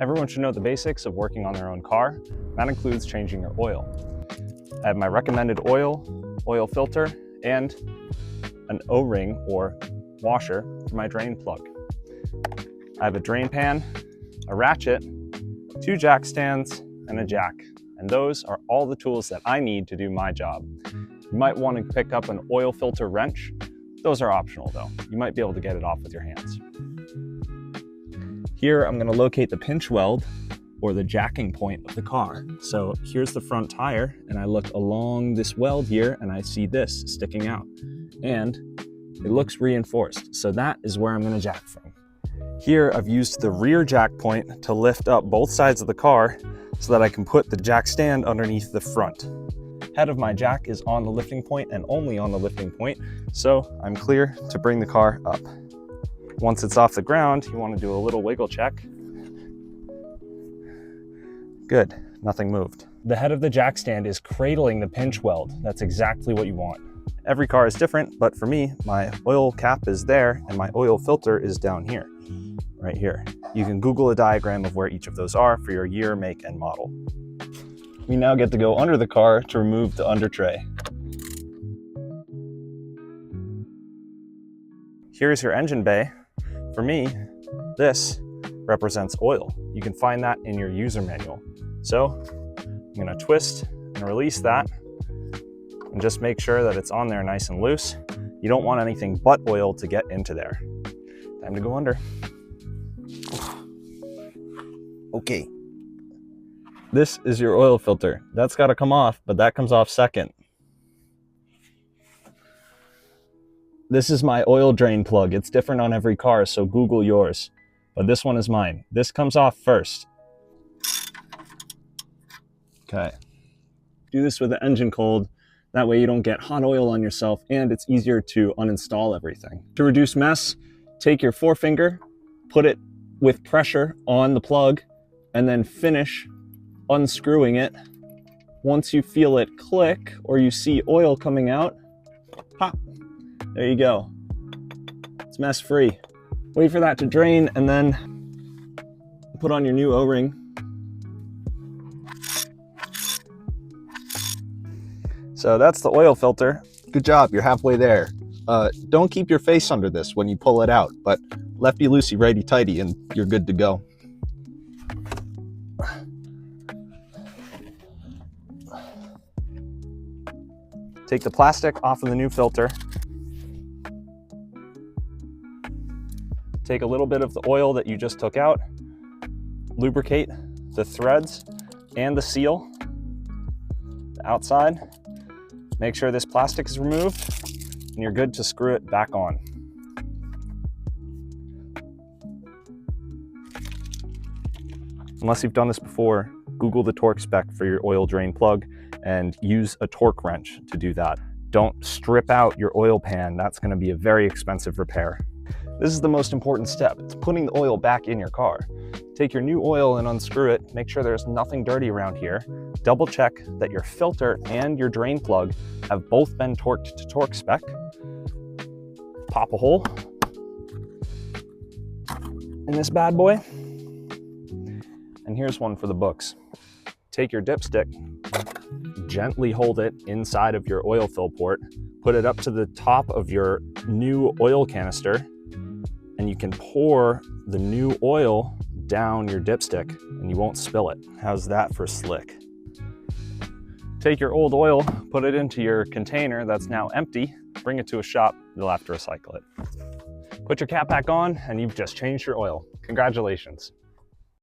Everyone should know the basics of working on their own car. That includes changing your oil. I have my recommended oil filter, and an O-ring or washer for my drain plug. I have a drain pan, a ratchet, 2 jack stands, and a jack. And those are all the tools that I need to do my job. You might want to pick up an oil filter wrench. Those are optional though. You might be able to get it off with your hands. Here I'm going to locate the pinch weld or the jacking point of the car. So here's the front tire, and I look along this weld here and I see this sticking out. And it looks reinforced. So that is where I'm going to jack from. Here I've used the rear jack point to lift up both sides of the car so that I can put the jack stand underneath the front. Head of my jack is on the lifting point and only on the lifting point, so I'm clear to bring the car up. Once it's off the ground, you want to do a little wiggle check. Good, nothing moved. The head of the jack stand is cradling the pinch weld. That's exactly what you want. Every car is different, but for me, my oil cap is there and my oil filter is down here, right here. You can Google a diagram of where each of those are for your year, make, and model. We now get to go under the car to remove the under tray. Here's your engine bay. For me, this represents oil. You can find that in your user manual. So I'm gonna twist and release that and just make sure that it's on there nice and loose. You don't want anything but oil to get into there. Time to go under. Okay. This is your oil filter. That's gotta come off, but that comes off second. This is my oil drain plug. It's different on every car, so Google yours. But this one is mine. This comes off first. Okay. Do this with the engine cold. That way you don't get hot oil on yourself, and it's easier to uninstall everything. To reduce mess, take your forefinger, put it with pressure on the plug, and then finish unscrewing it. Once you feel it click or you see oil coming out, pop. There you go. It's mess free. Wait for that to drain and then put on your new O-ring. So that's the oil filter. Good job, you're halfway there. Don't keep your face under this when you pull it out, but lefty-loosey, righty-tighty, and you're good to go. Take the plastic off of the new filter. Take a little bit of the oil that you just took out, lubricate the threads and the seal, the outside. Make sure this plastic is removed and you're good to screw it back on. Unless you've done this before, Google the torque spec for your oil drain plug and use a torque wrench to do that. Don't strip out your oil pan. That's going to be a very expensive repair. This is the most important step. It's putting the oil back in your car. Take your new oil and unscrew it. Make sure there's nothing dirty around here. Double check that your filter and your drain plug have both been torqued to torque spec. Pop a hole in this bad boy. And here's one for the books. Take your dipstick, gently hold it inside of your oil fill port, put it up to the top of your new oil canister, and you can pour the new oil down your dipstick and you won't spill it. How's that for slick? Take your old oil, put it into your container that's now empty, bring it to a shop, you'll have to recycle it. Put your cap back on and you've just changed your oil. Congratulations.